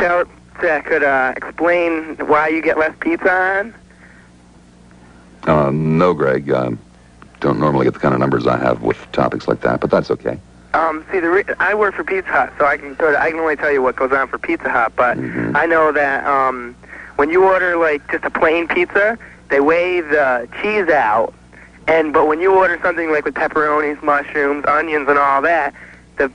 tell that could explain why you get less pizza on? No, Greg. Don't normally get the kind of numbers I have with topics like that, but that's okay. See, I work for Pizza Hut, so I can only tell you what goes on for Pizza Hut, but I know that when you order, like, just a plain pizza, they weigh the cheese out, but when you order something like with pepperonis, mushrooms, onions, and all that, the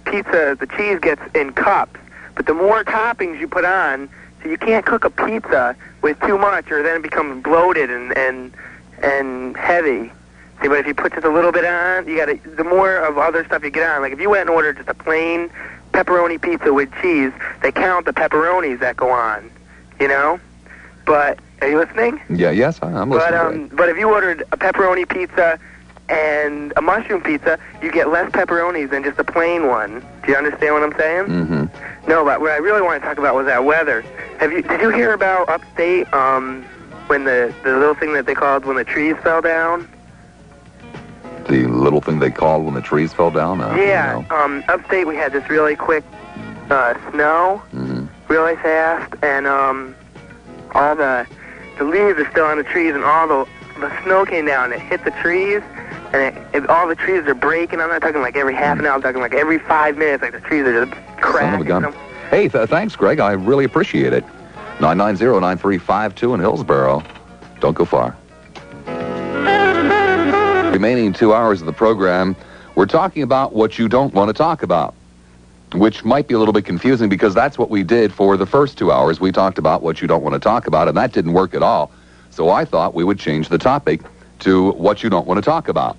pizza, the cheese gets in cups, but the more toppings you put on, so you can't cook a pizza with too much, or then it becomes bloated and heavy. See, but if you put just a little bit on, the more of other stuff you get on. Like if you went and ordered just a plain pepperoni pizza with cheese, they count the pepperonis that go on, you know? But, are you listening? Yeah, yes, I'm listening. But if you ordered a pepperoni pizza and a mushroom pizza, you get less pepperonis than just a plain one. Do you understand what I'm saying? Mm-hmm. No, but what I really want to talk about was that weather. Did you hear about upstate, when the little thing that they called when the trees fell down? The little thing they called when the trees fell down? Yeah, upstate we had this really quick snow, really fast, and all the leaves are still on the trees, and all the snow came down, and it hit the trees, and all the trees are breaking. I'm not talking like every half an hour, I'm talking like every 5 minutes, like the trees are just cracking. Hey, thanks, Greg. I really appreciate it. 990-9352 in Hillsboro. Don't go far. Remaining 2 hours of the program, we're talking about what you don't want to talk about, which might be a little bit confusing because that's what we did for the first 2 hours. We talked about what you don't want to talk about, and that didn't work at all. So I thought we would change the topic to what you don't want to talk about.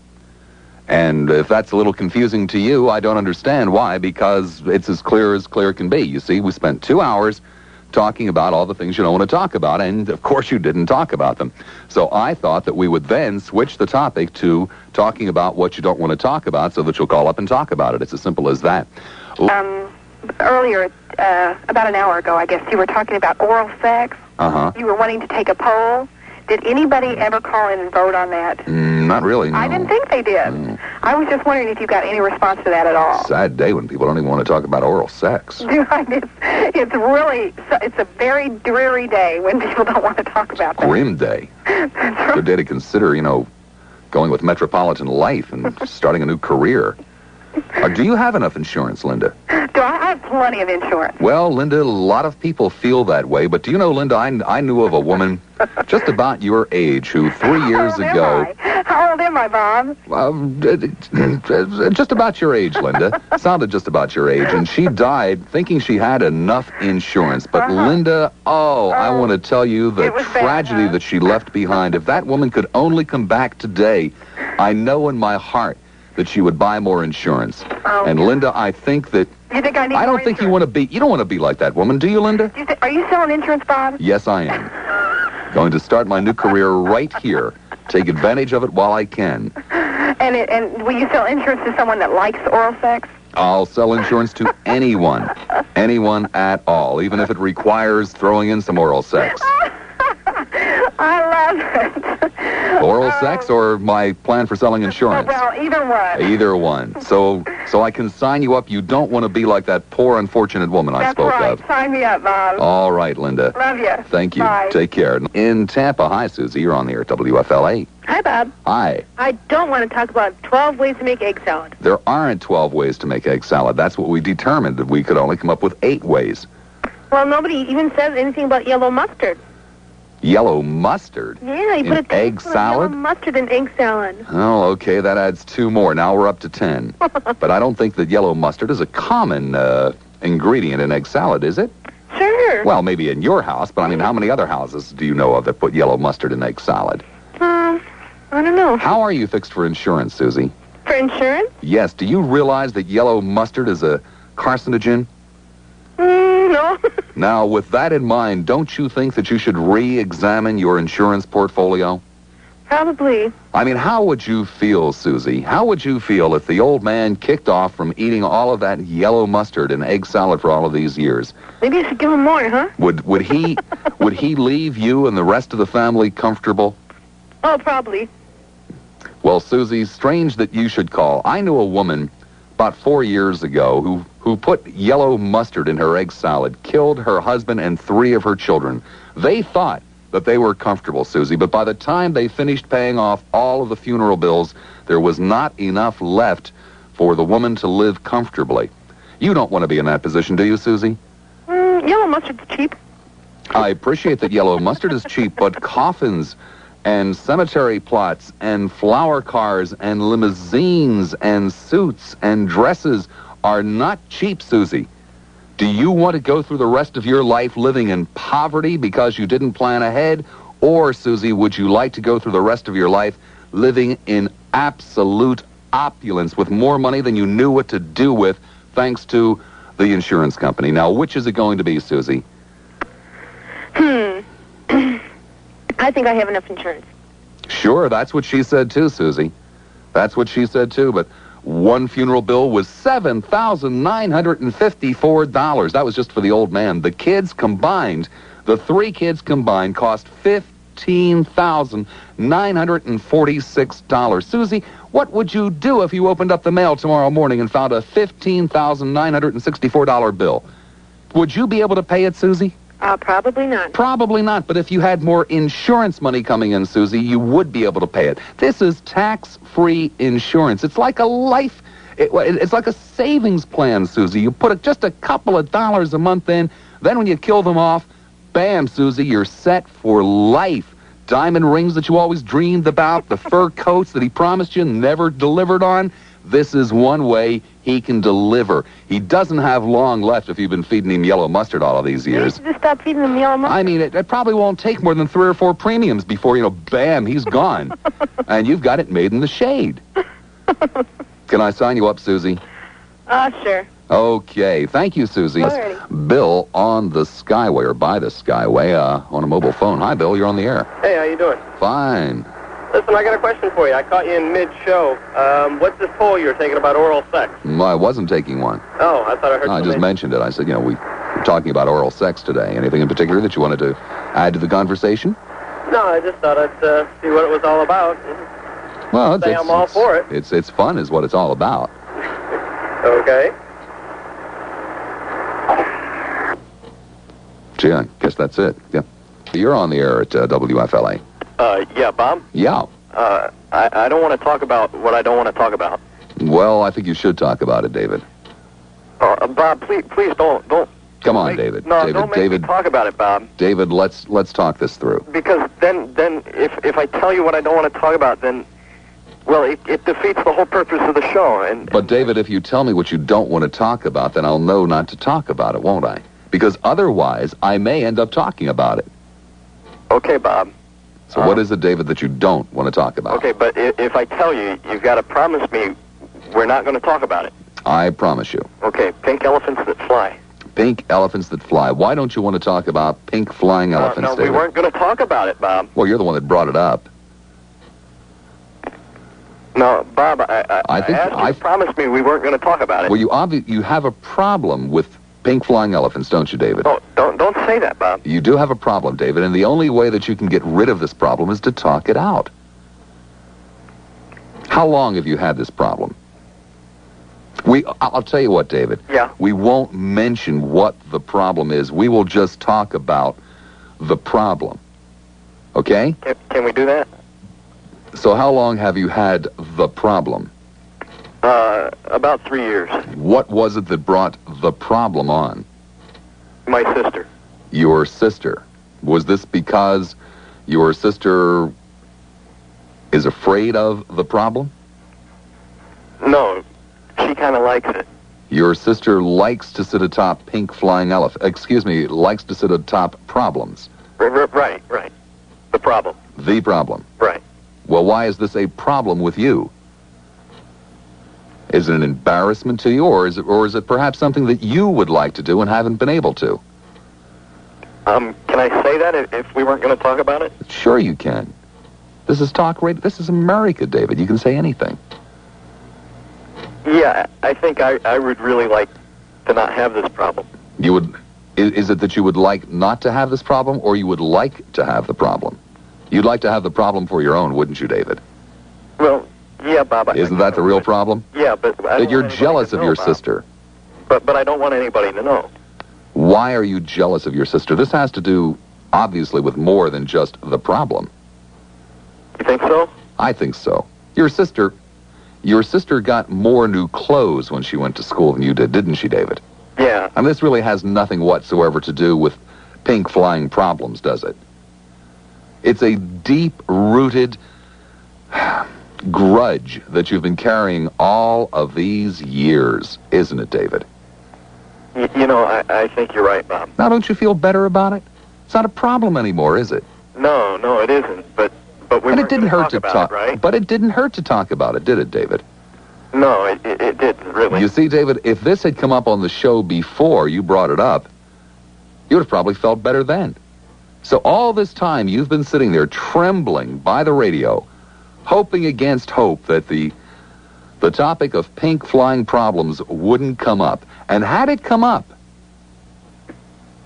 And if that's a little confusing to you, I don't understand why, because it's as clear can be. You see, we spent 2 hours talking about all the things you don't want to talk about, and of course you didn't talk about them. So I thought that we would then switch the topic to talking about what you don't want to talk about so that you'll call up and talk about it. It's as simple as that. Earlier, about an hour ago, I guess, you were talking about oral sex. You were wanting to take a poll. Did anybody ever call in and vote on that? Not really, no. I didn't think they did. I was just wondering if you got any response to that at all. Sad day when people don't even want to talk about oral sex. It's a very dreary day when people don't want to talk about that. Grim day. Good day to consider, going with Metropolitan Life and starting a new career. Do you have enough insurance, Linda? I have plenty of insurance. Well, Linda, a lot of people feel that way. But do you know, Linda, I knew of a woman just about your age who 3 years ago... How old am I, Bob? Just about your age, Linda. Sounded just about your age. And she died thinking she had enough insurance. But Linda, I want to tell you the tragedy that she left behind. If that woman could only come back today, I know in my heart that she would buy more insurance. And Linda, I think that... You think I need I don't more think insurance? you don't want to be like that woman, do you, Linda? Are you selling insurance, Bob? Yes, I am. Going to start my new career right here. Take advantage of it while I can. And will you sell insurance to someone that likes oral sex? I'll sell insurance to anyone. Anyone at all, even if it requires throwing in some oral sex. I love it. Oral sex or my plan for selling insurance? Well, either one. Either one. So I can sign you up. You don't want to be like that poor, unfortunate woman I spoke of. That's right. Sign me up, Bob. All right, Linda. Love you. Thank you. Bye. Take care. In Tampa, hi, Susie. You're on the air at WFLA. Hi, Bob. Hi. I don't want to talk about 12 ways to make egg salad. There aren't 12 ways to make egg salad. That's what we determined, that we could only come up with 8 ways. Well, nobody even says anything about yellow mustard. Yellow mustard? Yeah, you put a egg salad? Yellow mustard in egg salad. Oh, okay, that adds 2 more. Now we're up to 10. But I don't think that yellow mustard is a common ingredient in egg salad, is it? Sure. Well, maybe in your house, but I mean, how many other houses do you know of that put yellow mustard in egg salad? I don't know. How are you fixed for insurance, Susie? For insurance? Yes. Do you realize that yellow mustard is a carcinogen? No. Now, with that in mind, don't you think that you should re-examine your insurance portfolio? Probably. I mean, how would you feel, Susie? How would you feel if the old man kicked off from eating all of that yellow mustard and egg salad for all of these years? Maybe I should give him more, huh? Would he leave you and the rest of the family comfortable? Oh, probably. Well, Susie, strange that you should call. I knew a woman about 4 years ago who put yellow mustard in her egg salad, killed her husband and 3 of her children. They thought that they were comfortable, Susie, but by the time they finished paying off all of the funeral bills, there was not enough left for the woman to live comfortably. You don't want to be in that position, do you, Susie? Yellow mustard's cheap. I appreciate that yellow mustard is cheap, but coffins and cemetery plots and flower cars and limousines and suits and dresses are not cheap, Susie. Do you want to go through the rest of your life living in poverty because you didn't plan ahead? Or, Susie, would you like to go through the rest of your life living in absolute opulence with more money than you knew what to do with thanks to the insurance company? Now, which is it going to be, Susie? I think I have enough insurance. Sure, that's what she said too, Susie. That's what she said too, but one funeral bill was $7,954. That was just for the old man. The kids combined, the 3 kids combined, cost $15,946. Susie, what would you do if you opened up the mail tomorrow morning and found a $15,964 bill? Would you be able to pay it, Susie? Probably not. Probably not, but if you had more insurance money coming in, Susie, you would be able to pay it. This is tax-free insurance. It's like a life, it's like a savings plan, Susie. You put just a couple of dollars a month in, then when you kill them off, bam, Susie, you're set for life. Diamond rings that you always dreamed about, the fur coats that he promised you and never delivered on. This is one way he can deliver. He doesn't have long left if you've been feeding him yellow mustard all of these years. You just stop feeding him yellow mustard. I mean, it probably won't take more than 3 or 4 premiums before, bam, he's gone. And you've got it made in the shade. Can I sign you up, Susie? Sure. Okay. Thank you, Susie. Alrighty. Bill on the Skyway, or by the Skyway, on a mobile phone. Hi, Bill. You're on the air. Hey, how you doing? Fine. Listen, I got a question for you. I caught you in mid-show. What's this poll you were taking about oral sex? I wasn't taking one. Oh, I thought I heard No, I something. just mentioned it. I said, we're talking about oral sex today. Anything in particular that you wanted to add to the conversation? No, I just thought I'd see what it was all about. Well, I'm all for it. It's fun is what it's all about. Okay. Gee, I guess that's it. Yeah. You're on the air at WFLA. Yeah, Bob? Yeah. I don't want to talk about what I don't want to talk about. Well, I think you should talk about it, David. Bob, please don't. Come on, David. No, David, don't make David, me talk about it, Bob. David, let's talk this through. Because then if I tell you what I don't want to talk about, then, well, it defeats the whole purpose of the show. But, David, if you tell me what you don't want to talk about, then I'll know not to talk about it, won't I? Because otherwise, I may end up talking about it. Okay, Bob. So what is it, David, that you don't want to talk about? Okay, but if I tell you, you've got to promise me we're not going to talk about it. I promise you. Okay, pink elephants that fly. Pink elephants that fly. Why don't you want to talk about pink flying elephants, No, David? we weren't going to talk about it, Bob. Well, you're the one that brought it up. No, Bob, I think asked you to promise me we weren't going to talk about it. Well, you have a problem with pink flying elephants, don't you, David? No, don't say that, Bob. You do have a problem, David, and the only way that you can get rid of this problem is to talk it out. How long have you had this problem? I'll tell you what, David. Yeah. We won't mention what the problem is. We will just talk about the problem. Okay? Can we do that? So how long have you had the problem? About 3 years. What was it that brought the problem on? My sister. Your sister. Was this because your sister is afraid of the problem? No, she kind of likes it. Your sister likes to sit atop pink flying likes to sit atop problems. Right. The problem. The problem. Right. Well, why is this a problem with you? Is it an embarrassment to you, or is it perhaps something that you would like to do and haven't been able to? Can I say that if we weren't going to talk about it? Sure you can. This is talk radio. This is America, David. You can say anything. Yeah, I think I would really like to not have this problem. You would... Is it that you would like not to have this problem, or you would like to have the problem? You'd like to have the problem for your own, wouldn't you, David? Well, Yeah, Bob. Isn't that the real problem? Yeah, but that you're jealous of your sister. But I don't want anybody to know. Why are you jealous of your sister? This has to do, obviously, with more than just the problem. You think so? I think so. Your sister got more new clothes when she went to school than you did, didn't she, David? Yeah. And this really has nothing whatsoever to do with pink flying problems, does it? It's a deep-rooted grudge that you've been carrying all of these years, isn't it, David? You know, I think you're right, Bob. Now, don't you feel better about it? It's not a problem anymore, is it? No, it isn't. But we and it didn't hurt to talk about it, right? But it didn't hurt to talk about it, did it, David? No, it didn't, really. You see, David, if this had come up on the show before you brought it up, you would have probably felt better then. So all this time, you've been sitting there trembling by the radio, hoping against hope that the topic of pink flying problems wouldn't come up. And had it come up,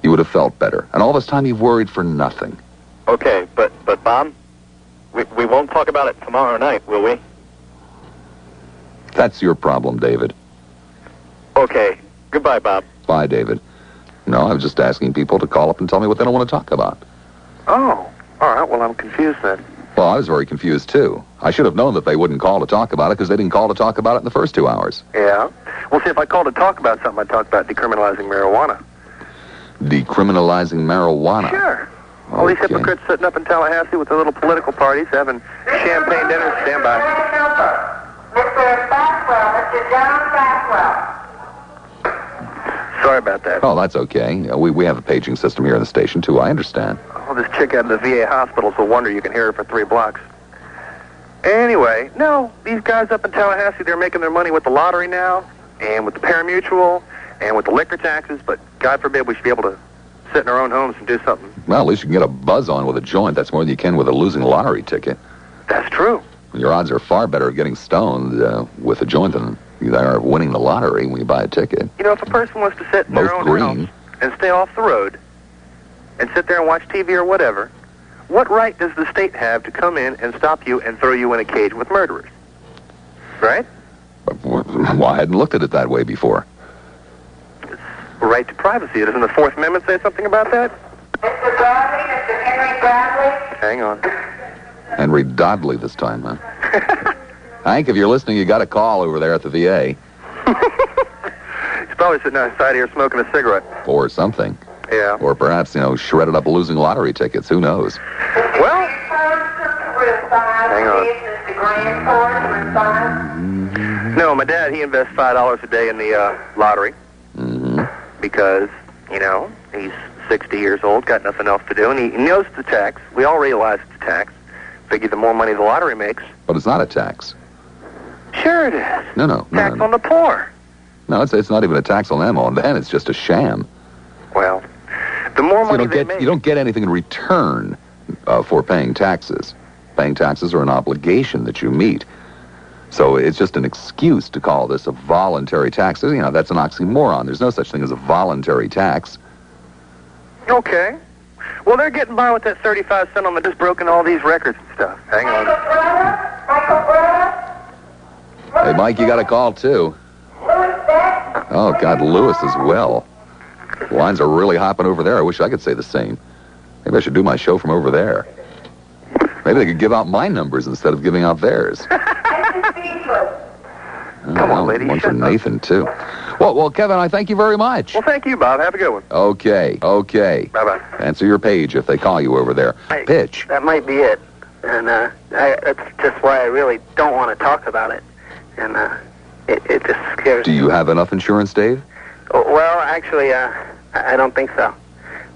you would have felt better. And all this time, you've worried for nothing. Okay, but Bob, we won't talk about it tomorrow night, will we? That's your problem, David. Okay. Goodbye, Bob. Bye, David. No, I was just asking people to call up and tell me what they don't want to talk about. Oh, all right. Well, I'm confused then. Well, I was very confused, too. I should have known that they wouldn't call to talk about it because they didn't call to talk about it in the first 2 hours. Yeah. Well, see, if I called to talk about something, I'd talk about decriminalizing marijuana. Decriminalizing marijuana? Sure. All these hypocrites sitting up in Tallahassee with their little political parties, having champagne dinners. Stand by. Mr. Backwell, Mr. John Backwell. Sorry about that. Oh, that's okay. We have a paging system here in the station, too. I understand. Oh, this chick out of the VA hospital's a wonder you can hear her for 3 blocks. Anyway, no, these guys up in Tallahassee, they're making their money with the lottery now, and with the parimutuel, and with the liquor taxes, but God forbid we should be able to sit in our own homes and do something. Well, at least you can get a buzz on with a joint. That's more than you can with a losing lottery ticket. That's true. Your odds are far better of getting stoned with a joint than you are of winning the lottery when you buy a ticket. You know, if a person wants to sit in their own house and stay off the road and sit there and watch TV or whatever, what right does the state have to come in and stop you and throw you in a cage with murderers? Right? Well, I hadn't looked at it that way before. It's a right to privacy. Doesn't the Fourth Amendment say something about that? Mr. Bradley, Mr. Henry Bradley. Hang on. Henry Dodley this time, huh? Hank, if you're listening, you got a call over there at the VA. He's probably sitting outside here smoking a cigarette. Or something. Yeah. Or perhaps, shredded up losing lottery tickets. Who knows? Well, hang on. No, my dad, he invests $5 a day in the lottery. Mm-hmm. Because, he's 60 years old, got nothing else to do, and he knows it's a tax. We all realize it's a tax. Figure the more money the lottery makes. But it's not a tax. Sure it is. No. Tax on the poor. No, it's not even a tax on them. On them, it's just a sham. Well, the more money they make... You don't get anything in return for paying taxes. Paying taxes are an obligation that you meet. So it's just an excuse to call this a voluntary tax. That's an oxymoron. There's no such thing as a voluntary tax. Okay. Well, they're getting by with that 35 cent on the just broken all these records and stuff. Hang on. Hey, Mike, you got a call, too. Oh, God, Lewis as well. The lines are really hopping over there. I wish I could say the same. Maybe I should do my show from over there. Maybe they could give out my numbers instead of giving out theirs. Come on, lady. One for Nathan, too. Well, Kevin, I thank you very much. Well, thank you, Bob. Have a good one. Okay. Bye-bye. Answer your page if they call you over there. Pitch. That might be it. And that's just why I really don't want to talk about it. And it just scares me. Do you have enough insurance, Dave? Well, actually, I don't think so.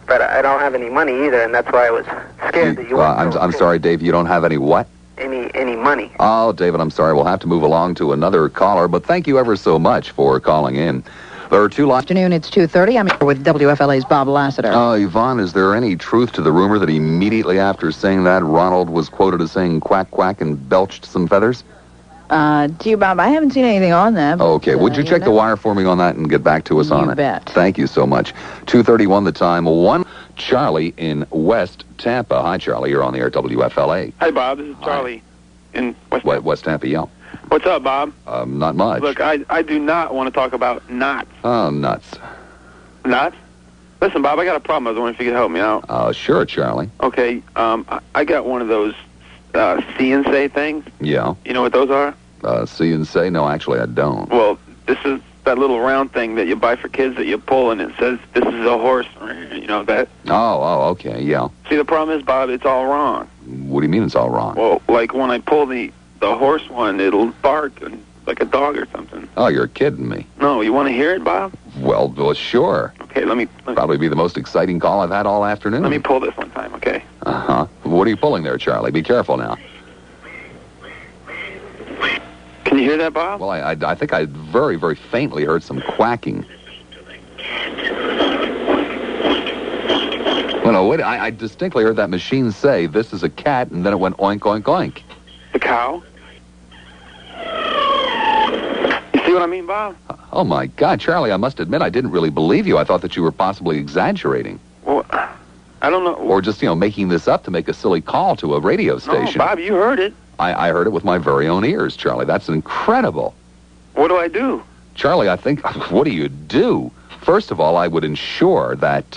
But I don't have any money either, and that's why I was scared that you wouldn't. I'm sorry, Dave, you don't have any what? Any money. Oh, David, I'm sorry. We'll have to move along to another caller, but thank you ever so much for calling in. There are 2 lines. Afternoon, it's 2:30. I'm here with WFLA's Bob Lassiter. Yvonne, is there any truth to the rumor that immediately after saying that, Ronald was quoted as saying quack, quack, and belched some feathers? Gee, Bob, I haven't seen anything on that. Okay, would you check the wire for me on that and get back to us on it? You bet. Thank you so much. 2:31 the time. 1 Charlie in West Tampa. Hi, Charlie. You're on the air at WFLA. Hi, Bob. This is Charlie in West Tampa. West Tampa, yeah. What's up, Bob? Not much. Look, I do not want to talk about knots. Oh, nuts. Knots? Listen, Bob, I got a problem. I was wondering if you could help me out. Sure, Charlie. Okay, I got one of those see and say things. Yeah. You know what those are? See and say? No, actually, I don't. Well, this is that little round thing that you buy for kids that you pull, and it says, this is a horse. You know that? Oh, okay, yeah. See, the problem is, Bob, it's all wrong. What do you mean it's all wrong? Well, like when I pull the horse one, it'll bark like a dog or something. Oh, you're kidding me. No, you want to hear it, Bob? Well, sure. Okay, let me Probably be the most exciting call I've had all afternoon. Let me pull this one time, okay? Uh-huh. What are you pulling there, Charlie? Be careful now. Can you hear that, Bob? Well, I think I very, very faintly heard some quacking. Well, no, wait, I distinctly heard that machine say, this is a cat, and then it went oink, oink, oink. The cow? You see what I mean, Bob? Oh, my God, Charlie, I must admit I didn't really believe you. I thought that you were possibly exaggerating. Well, I don't know. Or just, making this up to make a silly call to a radio station. No, Bob, you heard it. I heard it with my very own ears, Charlie. That's incredible. What do I do? Charlie, I think, what do you do? First of all, I would insure that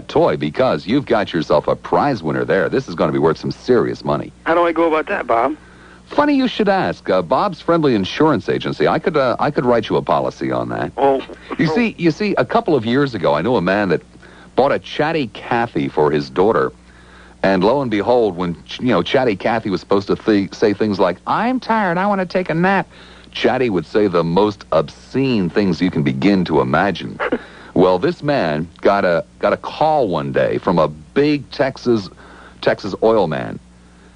toy because you've got yourself a prize winner there. This is going to be worth some serious money. How do I go about that, Bob? Funny you should ask. Bob's Friendly Insurance Agency. I could write you a policy on that. Oh, You see, a couple of years ago, I knew a man that bought a Chatty Cathy for his daughter. And lo and behold, when, Chatty Cathy was supposed to say things like, I'm tired, I want to take a nap, Chatty would say the most obscene things you can begin to imagine. Well, this man got a call one day from a big Texas oil man.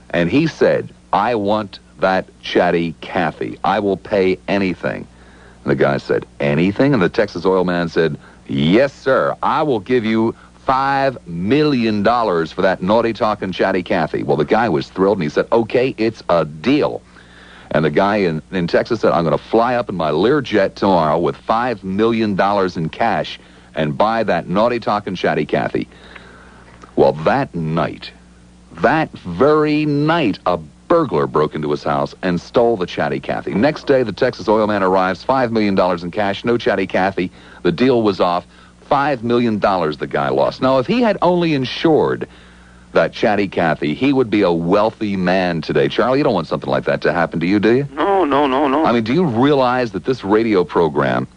And he said, I want that Chatty Cathy. I will pay anything. And the guy said, anything? And the Texas oil man said, yes, sir, I will give you $5 million for that naughty talking Chatty Cathy. Well, the guy was thrilled, and he said, okay, it's a deal. And the guy in Texas said, I'm going to fly up in my Learjet tomorrow with $5 million in cash and buy that naughty talking Chatty Cathy. Well, that very night, a burglar broke into his house and stole the Chatty Cathy. Next day, the Texas oil man arrives, $5 million in cash, no Chatty Cathy. The deal was off. $5 million the guy lost. Now, if he had only insured that Chatty Cathy, he would be a wealthy man today. Charlie, you don't want something like that to happen to you, do you? No. I mean, do you realize that this radio program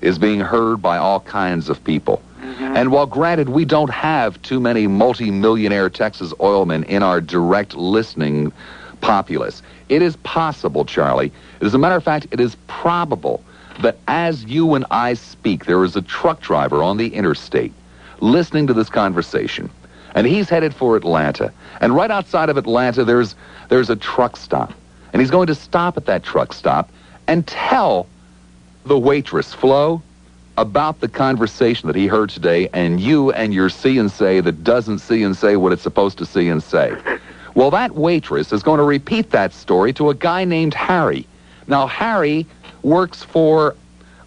is being heard by all kinds of people? Mm-hmm. And while granted, we don't have too many multi-millionaire Texas oilmen in our direct listening populace, it is possible, Charlie. As a matter of fact, it is probable that as you and I speak, there is a truck driver on the interstate listening to this conversation, and he's headed for Atlanta. And right outside of Atlanta, there's a truck stop. And he's going to stop at that truck stop and tell the waitress, Flo, about the conversation that he heard today, and you and your see and say that doesn't see and say what it's supposed to see and say. Well, that waitress is going to repeat that story to a guy named Harry. Now, Harry works for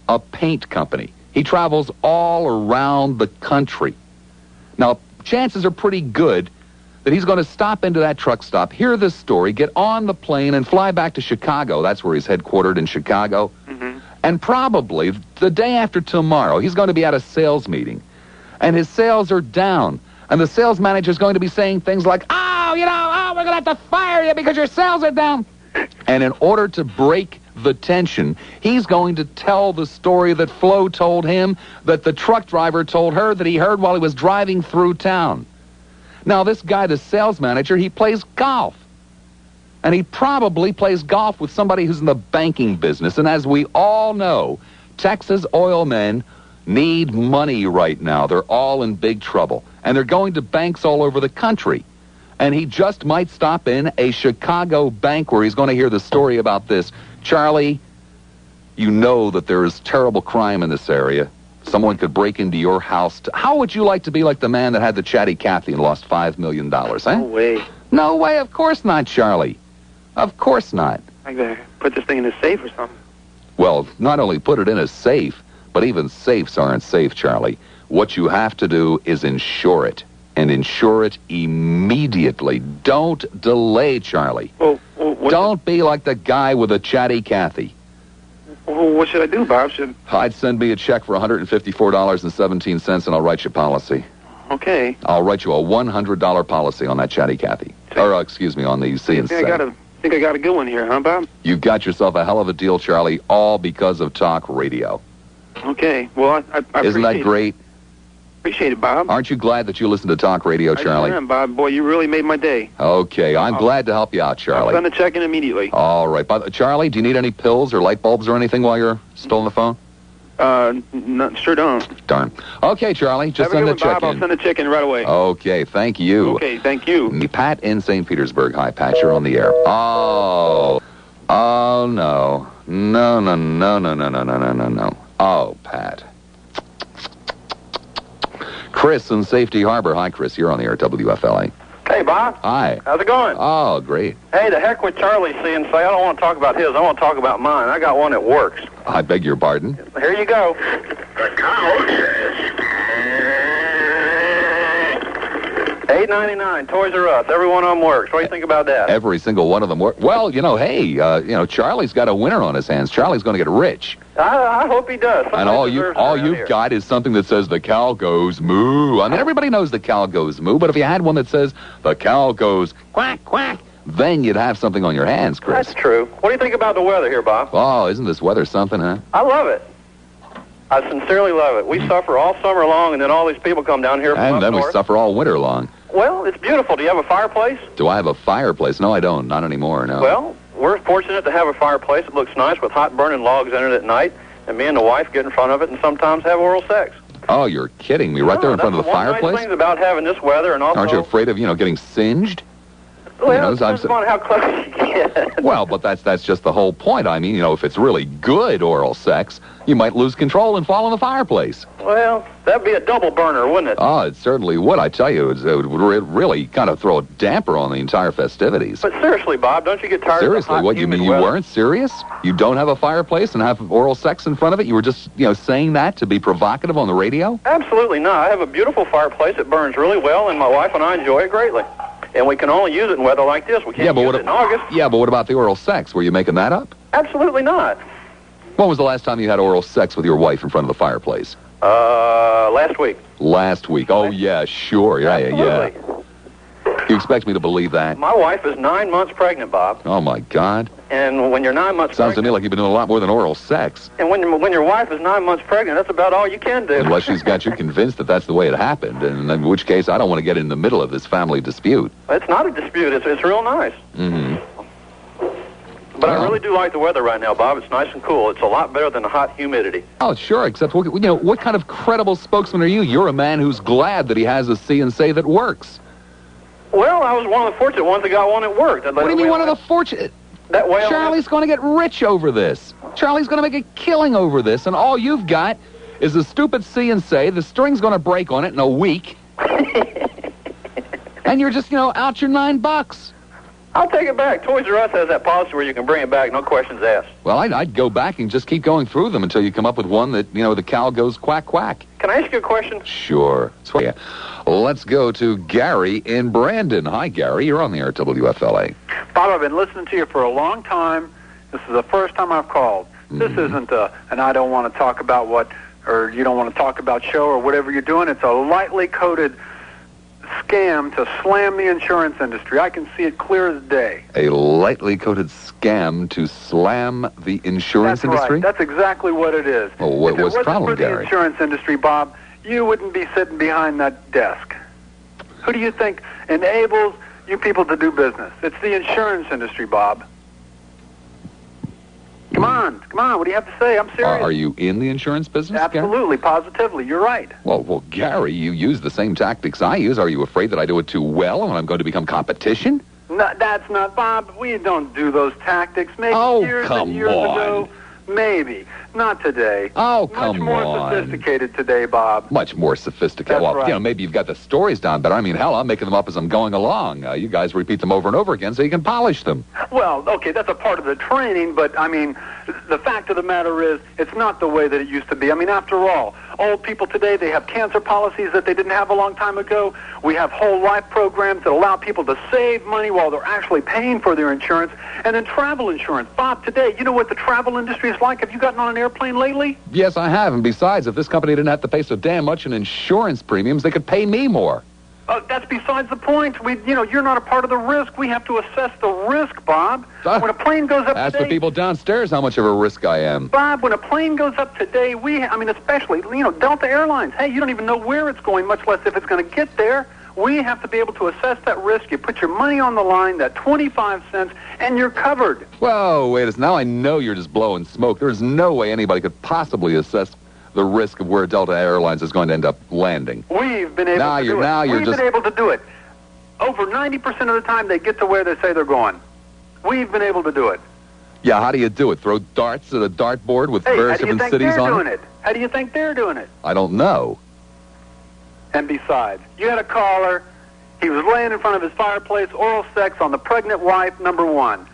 a paint company. He travels all around the country. Now, chances are pretty good that he's going to stop into that truck stop, hear this story, get on the plane, and fly back to Chicago. That's where he's headquartered, in Chicago. Mm-hmm. And probably the day after tomorrow, he's going to be at a sales meeting. And his sales are down. And the sales manager's going to be saying things like, we're going to have to fire you because your sales are down. And in order to break the tension, he's going to tell the story that Flo told him, that the truck driver told her, that he heard while he was driving through town. Now, this guy, the sales manager, he plays golf. And he probably plays golf with somebody who's in the banking business. And as we all know, Texas oil men need money right now. They're all in big trouble. And they're going to banks all over the country. And he just might stop in a Chicago bank where he's going to hear the story about this. Charlie, you know that there is terrible crime in this area. Someone could break into your house. How would you like to be like the man that had the Chatty Cathy and lost $5 million, huh? No way. No way, of course not, Charlie. Of course not. I better put this thing in a safe or something. Well, not only put it in a safe, but even safes aren't safe, Charlie. What you have to do is insure it. And insure it immediately. Don't delay, Charlie. Well, Don't be like the guy with the chatty Cathy. Well, what should I do, Bob? I'd send me a check for $154.17, and I'll write you a policy. Okay. I'll write you a $100 policy on that chatty Cathy. Or, excuse me, on the C&C. I think I got a good one here, huh, Bob? You got yourself a hell of a deal, Charlie, all because of talk radio. Okay. Well, I Isn't that great? Appreciate it, Bob. Aren't you glad that you listen to talk radio, Charlie? I am, Bob. Boy, you really made my day. Okay, I'm glad to help you out, Charlie. I'll send a check in immediately. All right. Charlie, do you need any pills or light bulbs or anything while you're still on the phone? Sure don't. Darn. Okay, Charlie, just send a check in. I'll send a check in right away. Okay, thank you. Okay, thank you. Pat in St. Petersburg. Hi, Pat, you're on the air. Oh, no. No. Oh, Pat. Chris in Safety Harbor. Hi, Chris, you're on the air, WFLA. Hey, Bob. Hi. How's it going? Oh, great. Hey, the heck with Charlie's C&C. I don't want to talk about his. I want to talk about mine. I got one that works. I beg your pardon? Here you go. The cow says... $8.99, Toys R Us. Every one of them works. What do you think about that? Every single one of them works. Well, hey, Charlie's got a winner on his hands. Charlie's going to get rich. I hope he does. And all you've got is something that says the cow goes moo. I mean, everybody knows the cow goes moo, but if you had one that says the cow goes quack, quack, then you'd have something on your hands, Chris. That's true. What do you think about the weather here, Bob? Oh, isn't this weather something, huh? I love it. I sincerely love it. We suffer all summer long, and then all these people come down here from and up then north. We suffer all winter long. Well, it's beautiful. Do you have a fireplace? Do I have a fireplace? No, I don't. Not anymore, no. Well, we're fortunate to have a fireplace. It looks nice with hot burning logs in it at night, and me and the wife get in front of it and sometimes have oral sex. Oh, you're kidding me. Right there in front of the fireplace? That's one nice thing about having this weather, and also... Aren't you afraid of, getting singed? Well, it depends on how close you get. Well, but that's just the whole point. I mean, if it's really good oral sex, you might lose control and fall in the fireplace. Well, that'd be a double burner, wouldn't it? Oh, it certainly would. I tell you, it would really kind of throw a damper on the entire festivities. But seriously, Bob, don't you get tired Seriously, of the hot, what, you mean you weather? weren't serious? You don't have a fireplace and have oral sex in front of it? You were just, saying that to be provocative on the radio? Absolutely not. I have a beautiful fireplace. It burns really well, and my wife and I enjoy it greatly. And we can only use it in weather like this. We can't use it in August. Yeah, but what about the oral sex? Were you making that up? Absolutely not. When was the last time you had oral sex with your wife in front of the fireplace? Last week. Last week. Oh, yeah, sure. Yeah. You expect me to believe that? My wife is 9 months pregnant, Bob. Oh, my God. And when you're 9 months Sounds to me like you've been doing a lot more than oral sex. And when your wife is 9 months pregnant, that's about all you can do. Unless she's got you convinced that that's the way it happened, and in which case I don't want to get in the middle of this family dispute. It's not a dispute. It's real nice. Mm-hmm. But I really do like the weather right now, Bob. It's nice and cool. It's a lot better than the hot humidity. Oh, sure, except, what kind of credible spokesman are you? You're a man who's glad that he has a C&C that works. Well, I was one of the fortunate ones that got one that worked. What do you mean one of the fortunate? That way Charlie's going to get rich over this. Charlie's going to make a killing over this, and all you've got is a stupid C&C. The string's going to break on it in a week. And you're just, out your $9. I'll take it back. Toys R Us has that policy where you can bring it back, no questions asked. Well, I'd go back and just keep going through them until you come up with one that, the cow goes quack, quack. Can I ask you a question? Sure. Yeah. Let's go to Gary in Brandon. Hi, Gary. You're on the air at WFLA. Bob, I've been listening to you for a long time. This is the first time I've called. This isn't an I don't want to talk about what, or you don't want to talk about show or whatever you're doing. It's a lightly coded scam to slam the insurance industry. I can see it clear as day. A lightly coded scam to slam the insurance industry? Right. That's exactly what it is. Well, what's the problem, Gary? Gary? If it wasn't for the insurance industry, Bob, you wouldn't be sitting behind that desk. Who do you think enables you people to do business? It's the insurance industry, Bob. Come on. What do you have to say? I'm serious. Are you in the insurance business, Absolutely, Gary? positively. You're right. Well, Gary, you use the same tactics I use. Are you afraid that I do it too well and I'm going to become competition? No, that's not, Bob. We don't do those tactics. Maybe years and years ago. Maybe. Not today. Oh, come on. Much more sophisticated today, Bob. Much more sophisticated. That's right. Maybe you've got the stories down better. I mean, hell, I'm making them up as I'm going along. You guys repeat them over and over again so you can polish them. Well, okay, that's a part of the training, but, I mean, the fact of the matter is, it's not the way that it used to be. I mean, after all, old people today, they have cancer policies that they didn't have a long time ago. We have whole life programs that allow people to save money while they're actually paying for their insurance. And then travel insurance. Bob, today, you know what the travel industry is like? Have you gotten on an airplane lately? Yes, I have. And besides, if this company didn't have to pay so damn much in insurance premiums, they could pay me more. That's besides the point. You're not a part of the risk. We have to assess the risk, Bob. When a plane goes up ask today... the people downstairs how much of a risk I am. Bob, when a plane goes up today, especially, Delta Airlines, hey, you don't even know where it's going, much less if it's going to get there. We have to be able to assess that risk. You put your money on the line, that 25 cents, and you're covered. Whoa, wait a second. Now I know you're just blowing smoke. There's no way anybody could possibly assess the risk of where Delta Airlines is going to end up landing. We've been able to do it. We've been able to do it. Over 90% of the time, they get to where they say they're going. We've been able to do it. Yeah, how do you do it? Throw darts at a dartboard with various different cities on it? How do you think they're doing it? I don't know. And besides, you had a caller. He was laying in front of his fireplace, oral sex on the pregnant wife, number one.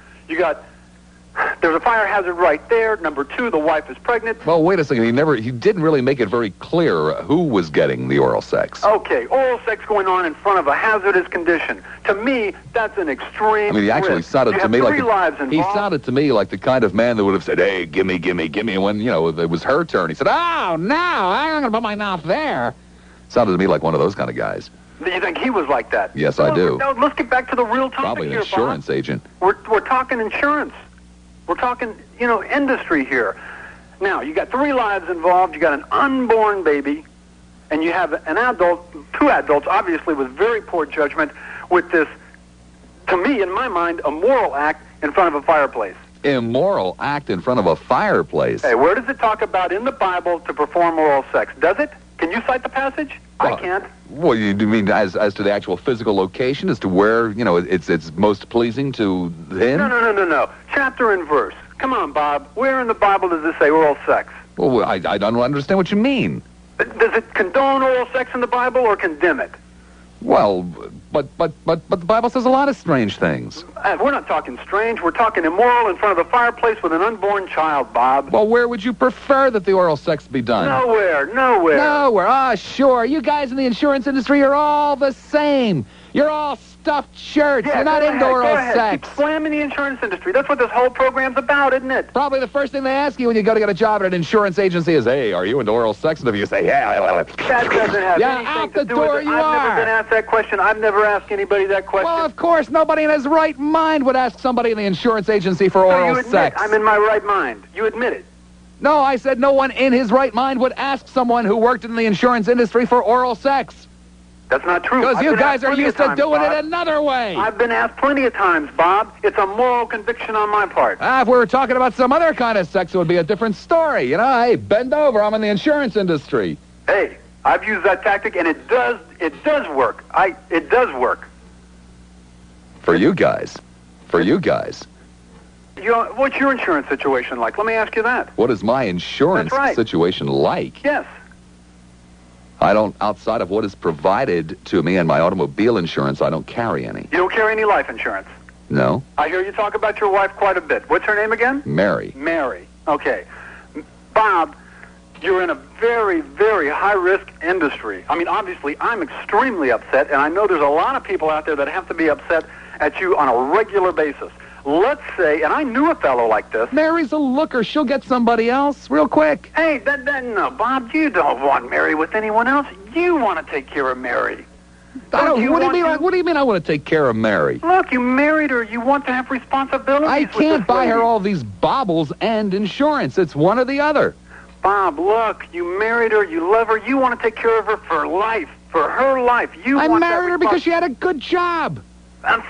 There's a fire hazard right there. Number two, the wife is pregnant. Well, wait a second. He didn't really make it very clear who was getting the oral sex. Okay, oral sex going on in front of a hazardous condition. To me, that's an extreme I mean, he actually risk. sounded to me like he sounded to me like the kind of man that would have said, "Hey, gimme." And when it was her turn, he said, "Oh no, I'm going to put my mouth there." Sounded to me like one of those kind of guys. Do you think he was like that? Yes, I do. No, let's get back to the real topic. Probably an here, insurance Bob. agent. We're talking insurance. We're talking, industry here. Now, you got 3 lives involved. You got an unborn baby, and you have an adult, 2 adults, obviously with very poor judgment, with this, to me, in my mind, a moral act in front of a fireplace. Immoral act in front of a fireplace. Hey, where does it talk about in the Bible to perform oral sex? Does it? Can you cite the passage? Well, I can't. Well, you mean as to the actual physical location, as to where, it's most pleasing to him? No. Chapter and verse. Come on, Bob. Where in the Bible does this say oral sex? Well, I don't understand what you mean. Does it condone oral sex in the Bible or condemn it? Well, but the Bible says a lot of strange things. We're not talking strange. We're talking immoral in front of the fireplace with an unborn child, Bob. Well, where would you prefer that the oral sex be done? Nowhere. Ah, sure. You guys in the insurance industry are all the same. You're all stuffed shirts. Yeah, You're not into oral sex. Keep slamming the insurance industry. That's what this whole program's about, isn't it? Probably the first thing they ask you when you go to get a job at an insurance agency is, "Hey, are you into oral sex?" And if you say, "Yeah," that doesn't have anything to do with it. I've never been asked that question. I've never asked anybody that question. Well, of course, nobody in his right mind would ask somebody in the insurance agency for oral sex. I'm in my right mind. You admit it. No, I said no one in his right mind would ask someone who worked in the insurance industry for oral sex. That's not true. Because you guys are used to doing it another way. I've been asked plenty of times, Bob. It's a moral conviction on my part. If we were talking about some other kind of sex, it would be a different story. Hey, bend over. I'm in the insurance industry. Hey, I've used that tactic, and it does work. It does work. For you guys. What's your insurance situation like? Let me ask you that. What is my insurance situation like? Yes. I don't, outside of what is provided to me and my automobile insurance, I don't carry any. You don't carry any life insurance? No. I hear you talk about your wife quite a bit. What's her name again? Mary. Okay. Bob, you're in a very, very high-risk industry. I mean, obviously, I'm extremely upset, and I know there's a lot of people out there that have to be upset at you on a regular basis. Let's say, and I knew a fellow like this. Mary's a looker. She'll get somebody else real quick. Hey, no, Bob, you don't want Mary with anyone else. You want to take care of Mary. What do you mean I want to take care of Mary? Look, you married her. You want to have responsibilities. I can't buy her all these baubles and insurance. It's one or the other. Bob, look, you married her. You love her. You want to take care of her for life, for her life. I married her because she had a good job. And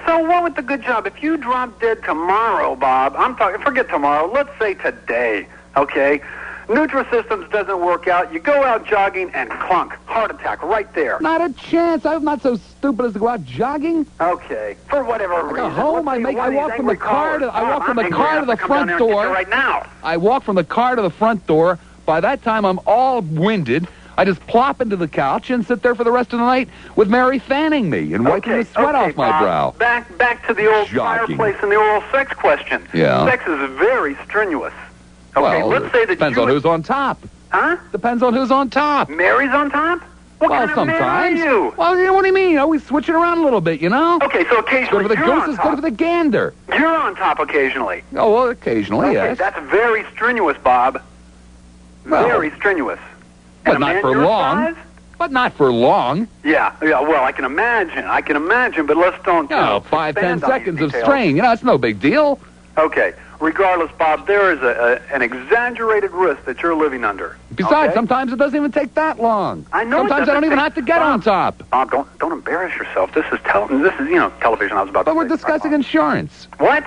so what with the good job? If you drop dead tomorrow, Bob, forget tomorrow, let's say today, okay? Nutrisystems doesn't work out. You go out jogging and clunk. Heart attack right there. Not a chance. I'm not so stupid as to go out jogging. Okay. For whatever reason. I go home, I walk from the car to the front door. Right now. I walk from the car to the front door. By that time, I'm all winded. I just plop into the couch and sit there for the rest of the night with Mary fanning me and wiping the sweat off my brow. Back to the old fireplace and the oral sex question. Yeah. Sex is very strenuous. Okay, well, let's say that depends on who's on top. Huh? Depends on who's on top. Mary's on top? What kind of sometimes. man are you? Well, what do you mean? Always switching around a little bit, you know? Okay, so occasionally Good for the you're goose on is top. good for the gander. You're on top occasionally. Oh, well, occasionally, Okay, yes. that's very strenuous, Bob. Well, very strenuous. But And a not man for your long. size? But not for long. Yeah, well, I can imagine, but let's don't... No, 5, 10 expand on seconds these of details. strain. You know, it's no big deal. Okay, regardless, Bob, there is an exaggerated risk that you're living under. Besides, okay? sometimes it doesn't even take that long. I know. Sometimes I don't even have to get on top. Bob, don't embarrass yourself. This is television. I was about But to we're say. discussing insurance. What?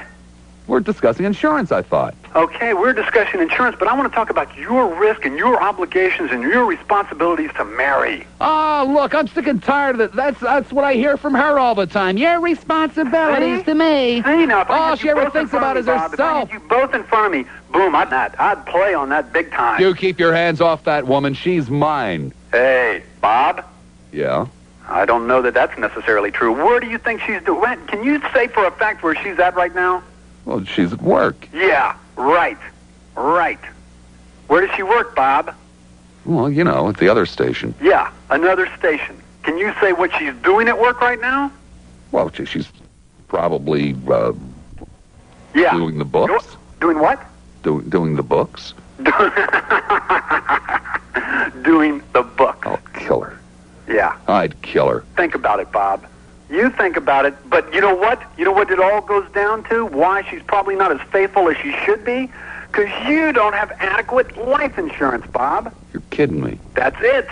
We're discussing insurance, I thought. Okay, we're discussing insurance, but I want to talk about your risk and your obligations and your responsibilities to Mary. Oh, look, I'm sick and tired of it. That's what I hear from her all the time. Your responsibilities to me. See, now, if I All had she you ever both thinks in front about of is me, Bob, herself. If I had you both in front of me, boom, I'd play on that big time. You keep your hands off that woman. She's mine. Hey, Bob? Yeah? I don't know that that's necessarily true. Where do you think she's doing? Can you say for a fact where she's at right now? Well, she's at work. Yeah, right. Where does she work, Bob? Well, you know, at the other station. Yeah, another station. Can you say what she's doing at work right now? Well, she's probably Yeah. doing the books. Doing what? Doing the books. Doing the book. I'll kill her. Yeah. I'd kill her. Think about it, Bob. You think about it, but you know what? You know what it all goes down to? Why she's probably not as faithful as she should be? Because you don't have adequate life insurance, Bob. You're kidding me. That's it.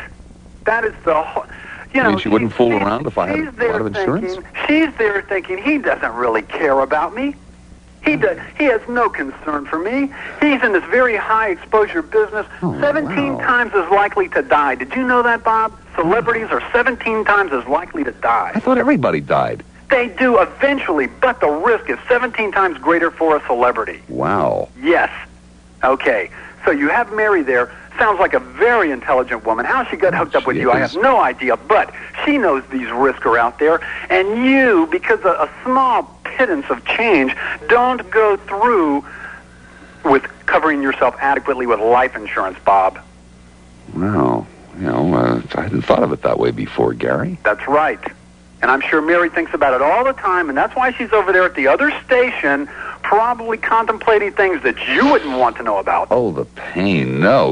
That is the whole... You know, mean she wouldn't fool around if I had a lot of insurance? She's there thinking, he doesn't really care about me. He has no concern for me. He's in this very high exposure business, 17 times as likely to die. Did you know that, Bob? Celebrities are 17 times as likely to die. I thought everybody died. They do eventually, but the risk is 17 times greater for a celebrity. Wow. Yes. Okay. So you have Mary there. Sounds like a very intelligent woman. How she got hooked up with you, I have no idea. But she knows these risks are out there. And you, because of a small pittance of change, don't go through with covering yourself adequately with life insurance, Bob. Wow. You know, I hadn't thought of it that way before, Gary. That's right. And I'm sure Mary thinks about it all the time, and that's why she's over there at the other station probably contemplating things that you wouldn't want to know about. Oh, the pain. No.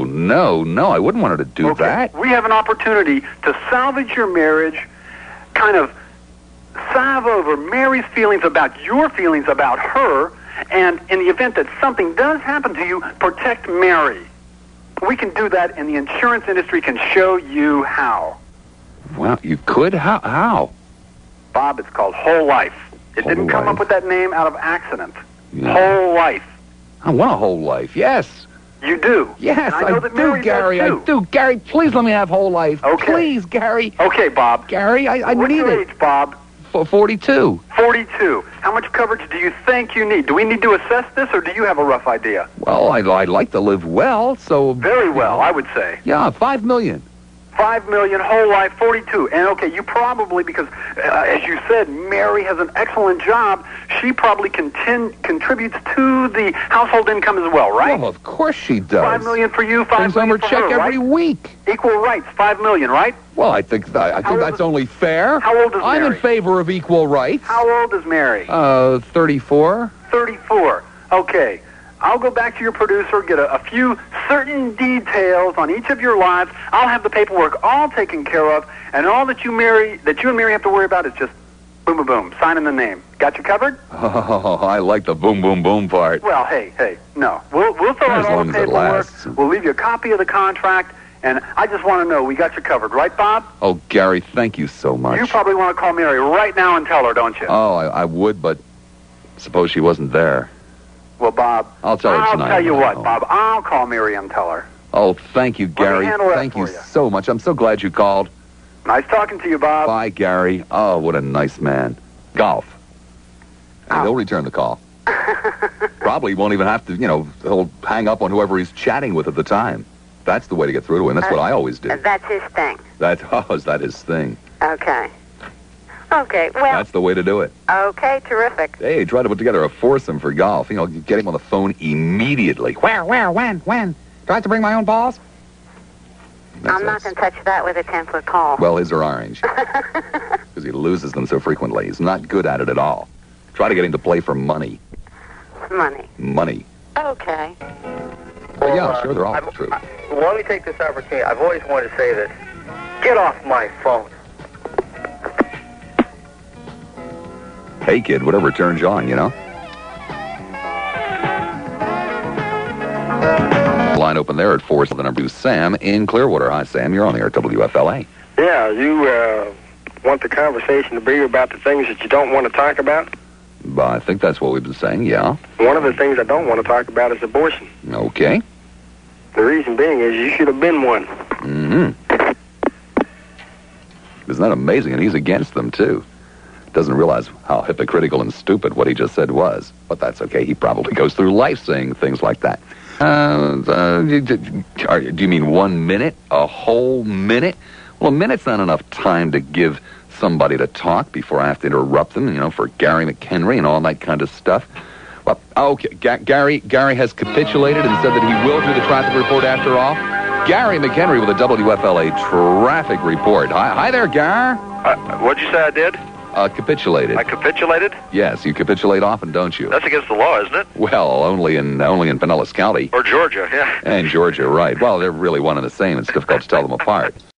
I wouldn't want her to do that. We have an opportunity to salvage your marriage, kind of salve over Mary's feelings about your feelings about her, and in the event that something does happen to you, protect Mary. We can do that, and the insurance industry can show you how. Wow, you could? How? Bob, it's called Whole Life. It didn't come up with that name out of accident. Yeah. Whole Life. I want a whole life, yes. You do? Yes, I know that Mary Gary. does too. I do. Gary, please let me have whole life. Okay. Please, Gary. Okay, Bob. Gary, I What's need your it. age, Bob? 42. 42. How much coverage do you think you need? Do we need to assess this, or do you have a rough idea? Well, I'd like to live well, so... Very well, I would say. Yeah, $5 million. $5 million, whole life, 42. And okay, you probably, because as you said, Mary has an excellent job. She probably contributes to the household income as well, right? Well, of course she does. $5 million for you, $5 Sends million home for her check her, every right? week. Equal rights, $5 million, right? Well, I think that's only fair. How old is Mary? I'm in favor of equal rights. How old is Mary? 34. 34. Okay. I'll go back to your producer, get a few certain details on each of your lives. I'll have the paperwork all taken care of, and all that you and Mary have to worry about is just boom, boom, boom, signing the name. Got you covered? Oh, I like the boom, boom, boom part. Well, hey, no. We'll fill out all the paperwork. We'll leave you a copy of the contract, and I just want to know we got you covered, right, Bob? Oh, Gary, thank you so much. You probably want to call Mary right now and tell her, don't you? Oh, I would, but suppose she wasn't there. Well, Bob, I'll tell her tonight. I'll tell you what, Bob. I'll call Mary and tell her. Oh, thank you, Gary. Thank you so much. I'm so glad you called. Nice talking to you, Bob. Bye, Gary. Oh, what a nice man. Golf. And he'll return the call. Probably won't even have to, he'll hang up on whoever he's chatting with at the time. That's the way to get through to him. That's what I always do. That's his thing. Is that his thing? Okay. Okay, well... That's the way to do it. Okay, terrific. Hey, try to put together a foursome for golf. You know, get him on the phone immediately. Where, when? Do I have to bring my own balls? I'm not going to touch that with a 10-foot call. Well, his are orange. Because he loses them so frequently. He's not good at it at all. Try to get him to play for money. Money. Okay. Well, yeah, sure, they're all true. Let me take this opportunity. I've always wanted to say this. Get off my phone. Hey, kid, whatever turns you on, you know? Line open there at 4, so the number 2, Sam in Clearwater. Hi, Sam. You're on the air at WFLA. Yeah, you want the conversation to be about the things that you don't want to talk about? I think that's what we've been saying, yeah. One of the things I don't want to talk about is abortion. Okay. The reason being is you should have been one. Mm-hmm. Isn't that amazing? And he's against them, too. Doesn't realize how hypocritical and stupid what he just said was. But that's okay. He probably goes through life saying things like that. Do you mean 1 minute? A whole minute? Well, a minute's not enough time to give somebody to talk before I have to interrupt them, you know, for Gary McHenry and all that kind of stuff. Well, okay, Gary has capitulated and said that he will do the traffic report after all. Gary McHenry with a WFLA traffic report. Hi there, Gar. What'd you say I did? Capitulated. I capitulated? Yes, you capitulate often, don't you? That's against the law, isn't it? Well, only in Pinellas County. Or Georgia, yeah. And Georgia, right. Well, they're really one and the same. It's difficult to tell them apart.